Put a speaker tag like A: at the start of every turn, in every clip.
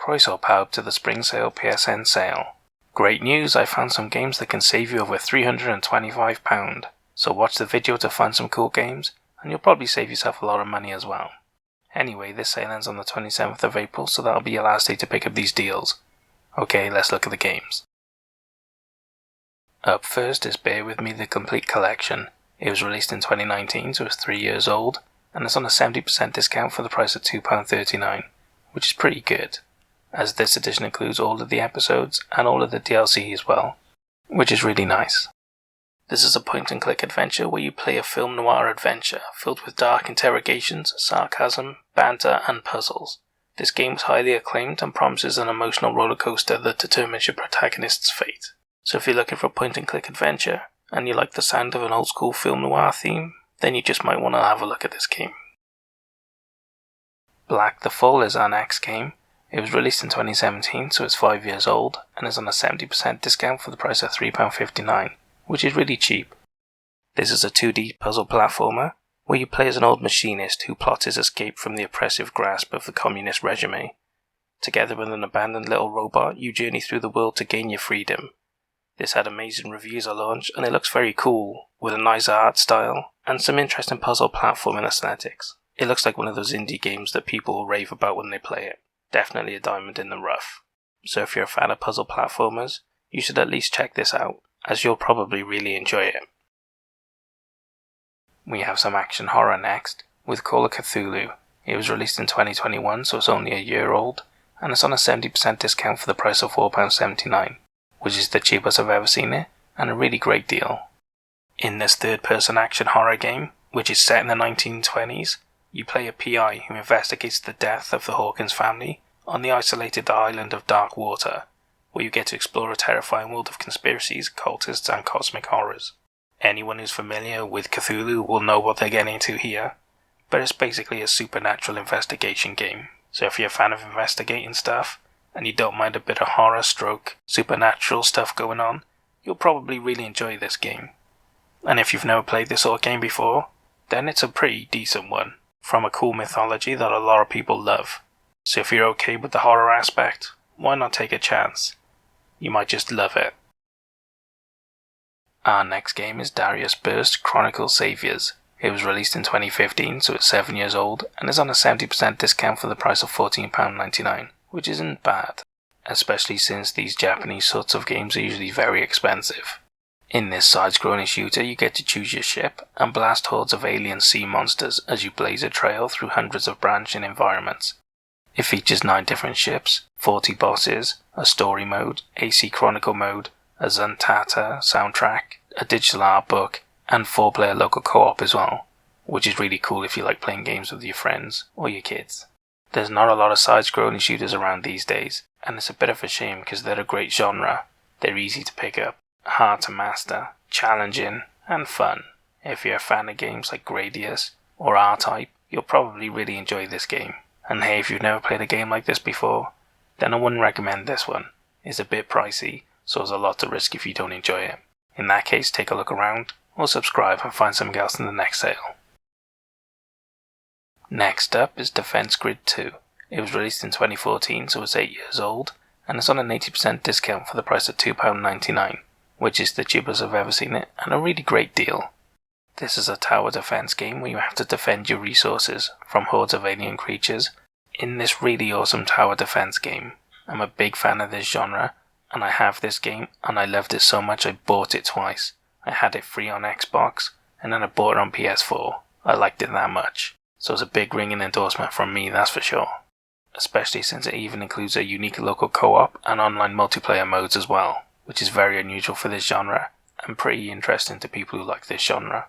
A: Croissant powered to the spring sale PSN sale. Great news, I found some games that can save you over £325, so watch the video to find some cool games, and you'll probably save yourself a lot of money as well. Anyway, this sale ends on the 27th of April, so that'll be your last day to pick up these deals. Okay, let's look at the games. Up first is Bear With Me The Complete Collection. It was released in 2019, so it's 3 years old, and it's on a 70% discount for the price of £2.39, which is pretty good, as this edition includes all of the episodes and all of the DLC as well, which is really nice. This is a point-and-click adventure where you play a film noir adventure filled with dark interrogations, sarcasm, banter, and puzzles. This game was highly acclaimed and promises an emotional roller coaster that determines your protagonist's fate. So if you're looking for a point-and-click adventure, and you like the sound of an old-school film noir theme, then you just might want to have a look at this game. Black the Fall is our next game. It was released in 2017, so it's 5 years old, and is on a 70% discount for the price of £3.59. which is really cheap. This is a 2D puzzle platformer, where you play as an old machinist who plots his escape from the oppressive grasp of the communist regime. Together with an abandoned little robot, you journey through the world to gain your freedom. This had amazing reviews at launch, and it looks very cool, with a nice art style, and some interesting puzzle platforming aesthetics. It looks like one of those indie games that people will rave about when they play it. Definitely a diamond in the rough. So if you're a fan of puzzle platformers, you should at least check this out, as you'll probably really enjoy it. We have some action horror next, with Call of Cthulhu. It was released in 2021, so it's only a year old, and it's on a 70% discount for the price of £4.79, which is the cheapest I've ever seen it, and a really great deal. In this third-person action horror game, which is set in the 1920s, you play a PI who investigates the death of the Hawkins family on the isolated island of Dark Water, where you get to explore a terrifying world of conspiracies, cultists, and cosmic horrors. Anyone who's familiar with Cthulhu will know what they're getting into here, but it's basically a supernatural investigation game. So if you're a fan of investigating stuff, and you don't mind a bit of horror stroke supernatural stuff going on, you'll probably really enjoy this game. And if you've never played this sort of game before, then it's a pretty decent one, from a cool mythology that a lot of people love. So if you're okay with the horror aspect, why not take a chance? You might just love it. Our next game is Darius Burst Chronicle Saviors. It was released in 2015, so it's 7 years old, and is on a 70% discount for the price of £14.99, which isn't bad, especially since these Japanese sorts of games are usually very expensive. In this side-scrolling shooter, you get to choose your ship and blast hordes of alien sea monsters as you blaze a trail through hundreds of branching environments. It features 9 different ships, 40 bosses, a story mode, AC Chronicle mode, a Zuntata soundtrack, a digital art book, and 4-player local co-op as well, which is really cool if you like playing games with your friends or your kids. There's not a lot of side-scrolling shooters around these days, and it's a bit of a shame because they're a great genre. They're easy to pick up, hard to master, challenging, and fun. If you're a fan of games like Gradius or R-Type, you'll probably really enjoy this game. And hey, if you've never played a game like this before, then I wouldn't recommend this one. It's a bit pricey, so there's a lot to risk if you don't enjoy it. In that case, take a look around, or subscribe and find something else in the next sale. Next up is Defense Grid 2. It was released in 2014, so it's 8 years old, and it's on an 80% discount for the price of £2.99, which is the cheapest I've ever seen it, and a really great deal. This is a tower defense game where you have to defend your resources from hordes of alien creatures. In this really awesome tower defense game, I'm a big fan of this genre, and I have this game, and I loved it so much I bought it twice. I had it free on Xbox, and then I bought it on PS4. I liked it that much. So it's a big ringing endorsement from me, that's for sure. Especially since it even includes a unique local co-op and online multiplayer modes as well, which is very unusual for this genre, and pretty interesting to people who like this genre.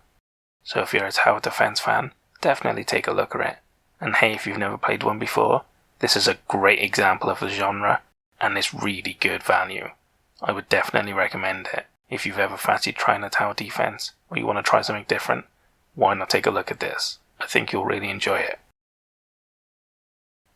A: So if you're a tower defense fan, definitely take a look at it. And hey, if you've never played one before, this is a great example of the genre, and it's really good value. I would definitely recommend it. If you've ever fancied trying a tower defense, or you want to try something different, why not take a look at this? I think you'll really enjoy it.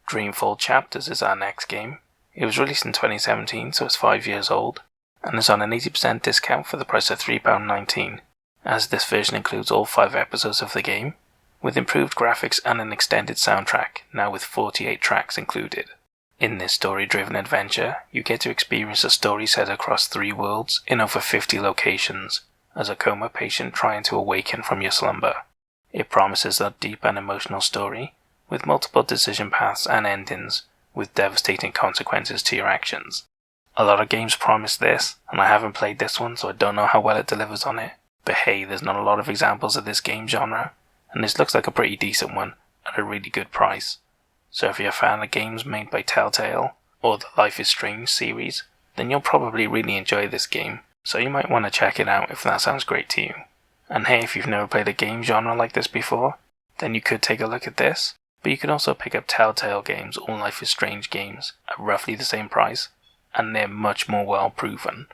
A: Dreamfall Chapters is our next game. It was released in 2017, so it's 5 years old, and is on an 80% discount for the price of £3.19, as this version includes all 5 episodes of the game, with improved graphics and an extended soundtrack, now with 48 tracks included. In this story-driven adventure, you get to experience a story set across 3 worlds in over 50 locations, as a coma patient trying to awaken from your slumber. It promises a deep and emotional story, with multiple decision paths and endings, with devastating consequences to your actions. A lot of games promise this, and I haven't played this one, so I don't know how well it delivers on it. But hey, there's not a lot of examples of this game genre, and this looks like a pretty decent one, at a really good price. So if you're a fan of games made by Telltale, or the Life is Strange series, then you'll probably really enjoy this game, so you might want to check it out if that sounds great to you. And hey, if you've never played a game genre like this before, then you could take a look at this, but you can also pick up Telltale games or Life is Strange games at roughly the same price, and they're much more well proven.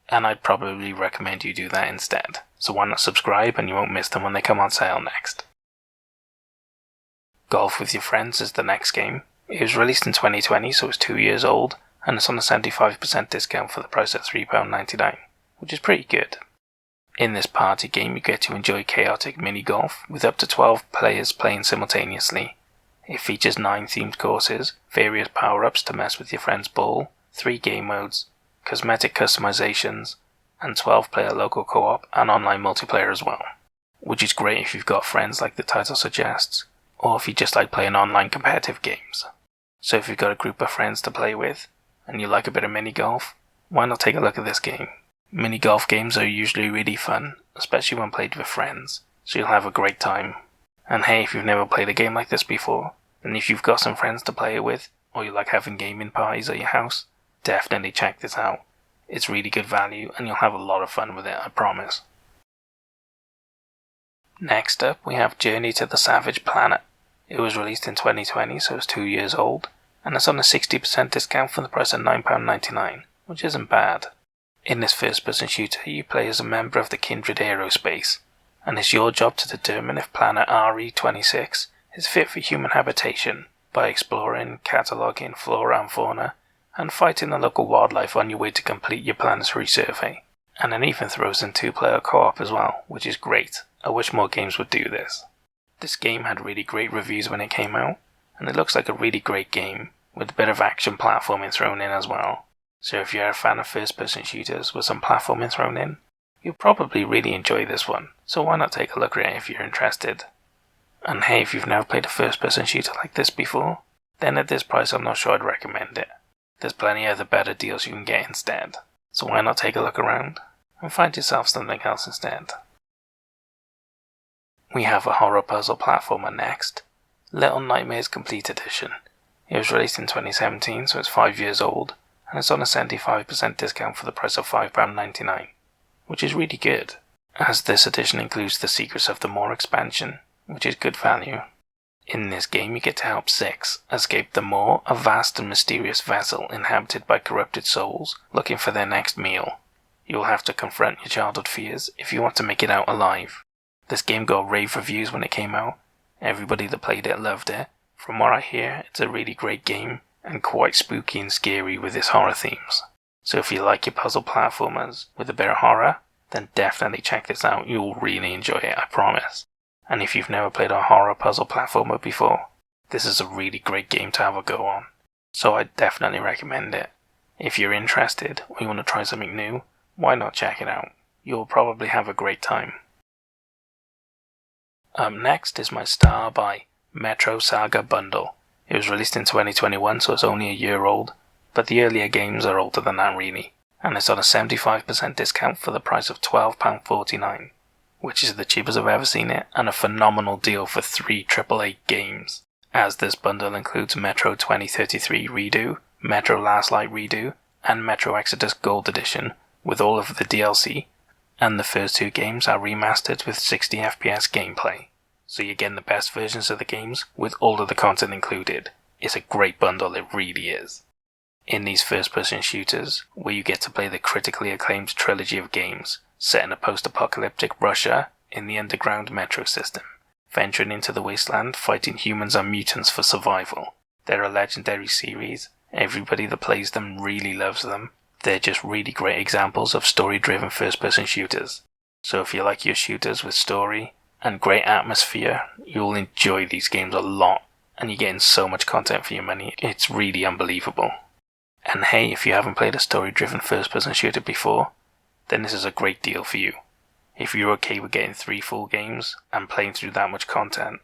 A: And I'd probably recommend you do that instead, so why not subscribe and you won't miss them when they come on sale next. Golf with Your Friends is the next game. It was released in 2020, so it's 2 years old, and it's on a 75% discount for the price of £3.99, which is pretty good. In this party game, you get to enjoy chaotic mini-golf with up to 12 players playing simultaneously. It features 9 themed courses, various power-ups to mess with your friend's ball, 3 game modes, cosmetic customizations, and 12-player local co-op and online multiplayer as well, which is great if you've got friends like the title suggests, or if you just like playing online competitive games. So if you've got a group of friends to play with, and you like a bit of mini-golf, why not take a look at this game? Mini-golf games are usually really fun, especially when played with friends, so you'll have a great time. And hey, if you've never played a game like this before, then if you've got some friends to play it with, or you like having gaming parties at your house, definitely check this out. It's really good value, and you'll have a lot of fun with it, I promise. Next up, we have Journey to the Savage Planet. It was released in 2020, so it's 2 years old, and it's on a 60% discount for the price of £9.99, which isn't bad. In this first-person shooter, you play as a member of the Kindred Aerospace, and it's your job to determine if planet RE-26 is fit for human habitation by exploring, cataloguing flora and fauna, and fighting the local wildlife on your way to complete your planetary survey. And it even throws in 2-player co-op as well, which is great. I wish more games would do this. This game had really great reviews when it came out, and it looks like a really great game, with a bit of action platforming thrown in as well. So if you're a fan of first-person shooters with some platforming thrown in, you'll probably really enjoy this one, so why not take a look at it if you're interested. And hey, if you've never played a first-person shooter like this before, then at this price I'm not sure I'd recommend it. There's plenty of other better deals you can get instead, so why not take a look around and find yourself something else instead. We have a horror puzzle platformer next, Little Nightmares Complete Edition. It was released in 2017, so it's 5 years old, and it's on a 75% discount for the price of £5.99, which is really good, as this edition includes the Secrets of the Maw expansion, which is good value. In this game you get to help Six escape the Maw, a vast and mysterious vessel inhabited by corrupted souls looking for their next meal. You will have to confront your childhood fears if you want to make it out alive. This game got rave reviews when it came out. Everybody that played it loved it. From what I hear, it's a really great game, and quite spooky and scary with its horror themes. So if you like your puzzle platformers with a bit of horror, then definitely check this out, you'll really enjoy it, I promise. And if you've never played a horror puzzle platformer before, this is a really great game to have a go on. So I definitely recommend it. If you're interested, or you want to try something new, why not check it out? You'll probably have a great time. Up next is my Star by Metro Saga Bundle. It was released in 2021, so it's only a year old, but the earlier games are older than that really, and it's on a 75% discount for the price of £12.49, which is the cheapest I've ever seen it, and a phenomenal deal for 3 AAA games, as this bundle includes Metro 2033 Redo, Metro Last Light Redo, and Metro Exodus Gold Edition, with all of the DLC, and the first 2 games are remastered with 60 FPS gameplay. So you're getting the best versions of the games with all of the content included. It's a great bundle, it really is. In these first-person shooters, where you get to play the critically acclaimed trilogy of games, set in a post-apocalyptic Russia in the underground metro system, venturing into the wasteland fighting humans and mutants for survival. They're a legendary series, everybody that plays them really loves them. They're just really great examples of story-driven first-person shooters. So if you like your shooters with story and great atmosphere, you'll enjoy these games a lot. and you're getting so much content for your money, it's really unbelievable. And hey, if you haven't played a story-driven first-person shooter before, then this is a great deal for you. If you're okay with getting 3 full games and playing through that much content,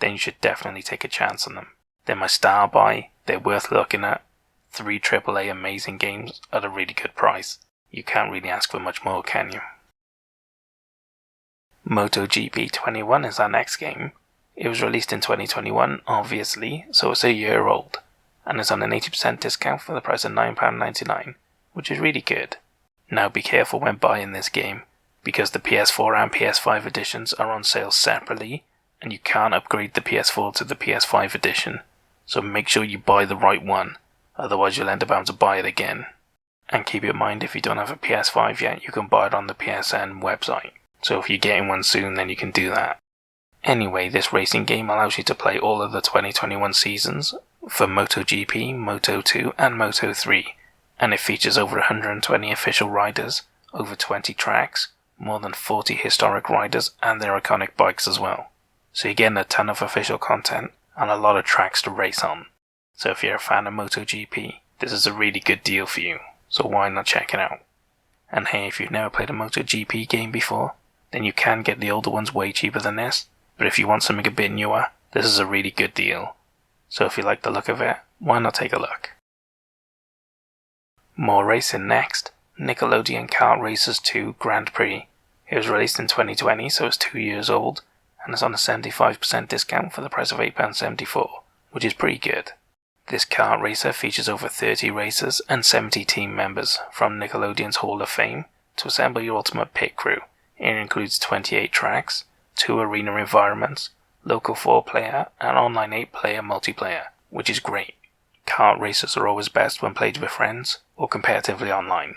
A: then you should definitely take a chance on them. They're my style buy, they're worth looking at, 3 AAA amazing games at a really good price. You can't really ask for much more, can you? MotoGP 21 is our next game. It was released in 2021, obviously, so it's a year old, and it's on an 80% discount for the price of £9.99, which is really good. Now be careful when buying this game, because the PS4 and PS5 editions are on sale separately, and you can't upgrade the PS4 to the PS5 edition, so make sure you buy the right one, otherwise you'll end up having to buy it again. And keep in mind, if you don't have a PS5 yet, you can buy it on the PSN website, so if you're getting one soon, then you can do that. Anyway, this racing game allows you to play all of the 2021 seasons for MotoGP, Moto2 and Moto3, and it features over 120 official riders, over 20 tracks, more than 40 historic riders and their iconic bikes as well. So you're getting a ton of official content and a lot of tracks to race on. So if you're a fan of MotoGP, this is a really good deal for you, so why not check it out? And hey, if you've never played a MotoGP game before, then you can get the older ones way cheaper than this, but if you want something a bit newer, this is a really good deal. So if you like the look of it, why not take a look? More racing next. Nickelodeon Kart Racers 2 Grand Prix. It was released in 2020, so it's 2 years old, and it's on a 75% discount for the price of £8.74, which is pretty good. This kart racer features over 30 racers and 70 team members from Nickelodeon's Hall of Fame to assemble your ultimate pit crew. It includes 28 tracks, 2 arena environments, local 4-player and online 8-player multiplayer, which is great. Kart races are always best when played with friends or competitively online.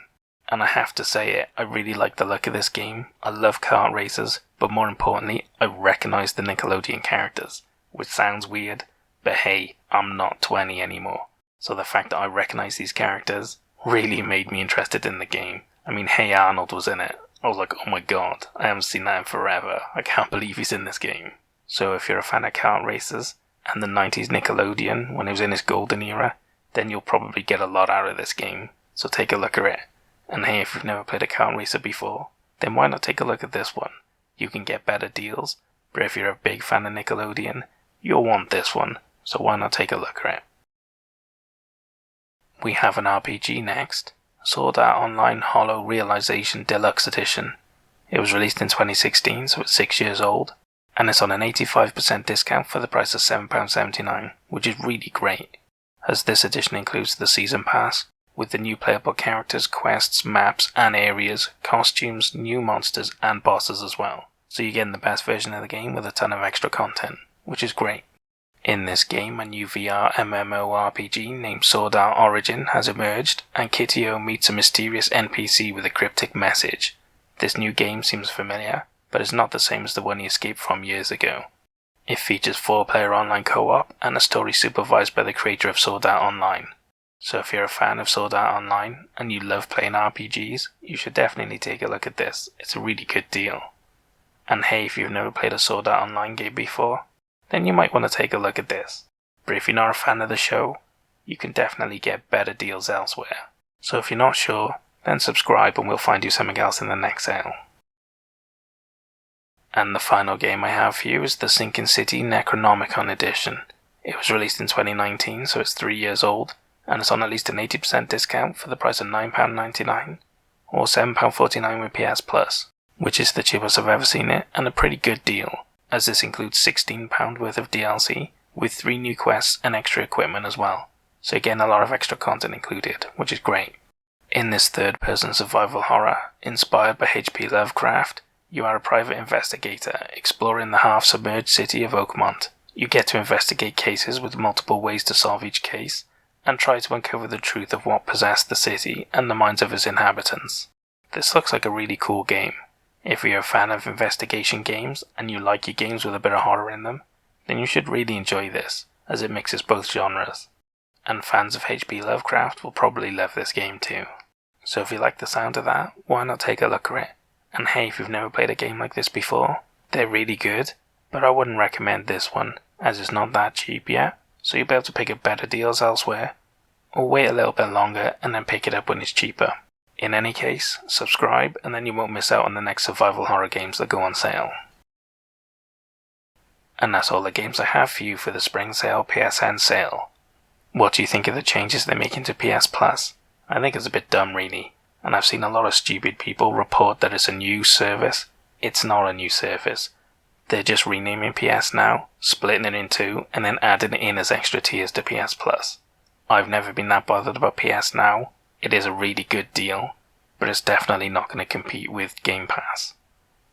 A: And I have to say it, I really like the look of this game. I love kart races, but more importantly, I recognise the Nickelodeon characters, which sounds weird, but hey, I'm not 20 anymore. So the fact that I recognise these characters really made me interested in the game. I mean, Hey Arnold was in it. I was like, oh my god, I haven't seen that in forever. I can't believe he's in this game. So if you're a fan of kart races and the 90s Nickelodeon when it was in its golden era, then you'll probably get a lot out of this game. So take a look at it. And hey, if you've never played a kart racer before, then why not take a look at this one? You can get better deals, but if you're a big fan of Nickelodeon, you'll want this one, so why not take a look at it? We have an RPG next, Sword Art Online Hollow Realization Deluxe Edition. It was released in 2016, so it's 6 years old, and it's on an 85% discount for the price of £7.79, which is really great, as this edition includes the Season Pass, with the new playable characters, quests, maps and areas, costumes, new monsters and bosses as well. So you're getting the best version of the game with a ton of extra content, which is great. In this game, a new VR MMORPG named Sword Art Origin has emerged, and Kitio meets a mysterious NPC with a cryptic message. This new game seems familiar, but is not the same as the one he escaped from years ago. It features 4-player online co-op and a story supervised by the creator of Sword Art Online. So if you're a fan of Sword Art Online and you love playing RPGs, you should definitely take a look at this. It's a really good deal. And hey, if you've never played a Sword Art Online game before, then you might want to take a look at this. But if you're not a fan of the show, you can definitely get better deals elsewhere. So if you're not sure, then subscribe and we'll find you something else in the next sale. And the final game I have for you is the Sinking City Necronomicon edition. It was released in 2019, so it's 3 years old, and it's on at least an 80% discount for the price of £9.99 or £7.49 with PS Plus, which is the cheapest I've ever seen it, and a pretty good deal, as this includes £16 worth of DLC with 3 new quests and extra equipment as well. So again, a lot of extra content included, which is great. In this third-person survival horror, inspired by H.P. Lovecraft, you are a private investigator exploring the half-submerged city of Oakmont. You get to investigate cases with multiple ways to solve each case, and try to uncover the truth of what possessed the city and the minds of its inhabitants. This looks like a really cool game. If you're a fan of investigation games and you like your games with a bit of horror in them, then you should really enjoy this, as it mixes both genres. And fans of H.P. Lovecraft will probably love this game too. So if you like the sound of that, why not take a look at it? And hey, if you've never played a game like this before, they're really good, but I wouldn't recommend this one, as it's not that cheap yet, so you'll be able to pick up better deals elsewhere, or wait a little bit longer and then pick it up when it's cheaper. In any case, subscribe and then you won't miss out on the next survival horror games that go on sale. And that's all the games I have for you for the spring sale PSN sale. What do you think of the changes they're making to PS Plus? I think it's a bit dumb really, and I've seen a lot of stupid people report that it's a new service. It's not a new service. They're just renaming PS Now, splitting it in two, and then adding it in as extra tiers to PS Plus. I've never been that bothered about PS Now. It is a really good deal, but it's definitely not going to compete with Game Pass.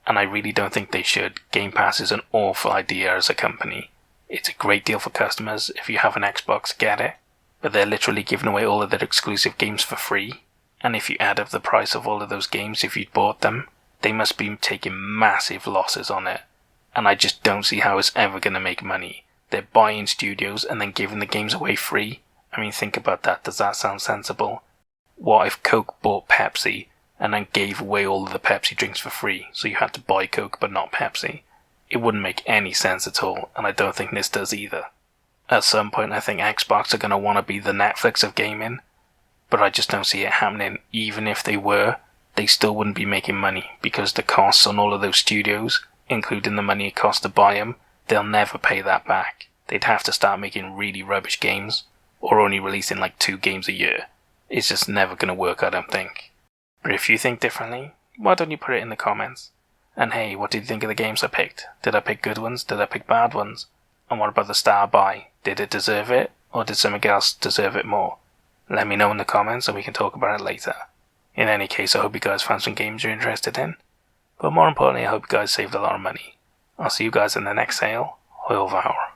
A: And I really don't think they should. Game Pass is an awful idea as a company. It's a great deal for customers. If you have an Xbox, get it. But they're literally giving away all of their exclusive games for free. And if you add up the price of all of those games, if you'd bought them, they must be taking massive losses on it. And I just don't see how it's ever going to make money. They're buying studios and then giving the games away free. I mean, think about that. Does that sound sensible? What if Coke bought Pepsi and then gave away all of the Pepsi drinks for free, so you had to buy Coke but not Pepsi? It wouldn't make any sense at all, and I don't think this does either. At some point I think Xbox are going to want to be the Netflix of gaming, but I just don't see it happening. Even if they were, they still wouldn't be making money, because the costs on all of those studios, including the money it costs to buy them, they'll never pay that back. They'd have to start making really rubbish games, or only releasing like 2 games a year. It's just never going to work, I don't think. But if you think differently, why don't you put it in the comments? And hey, what did you think of the games I picked? Did I pick good ones? Did I pick bad ones? And what about the star buy? Did it deserve it? Or did something else deserve it more? Let me know in the comments and we can talk about it later. In any case, I hope you guys found some games you're interested in. But more importantly, I hope you guys saved a lot of money. I'll see you guys in the next sale. Au revoir.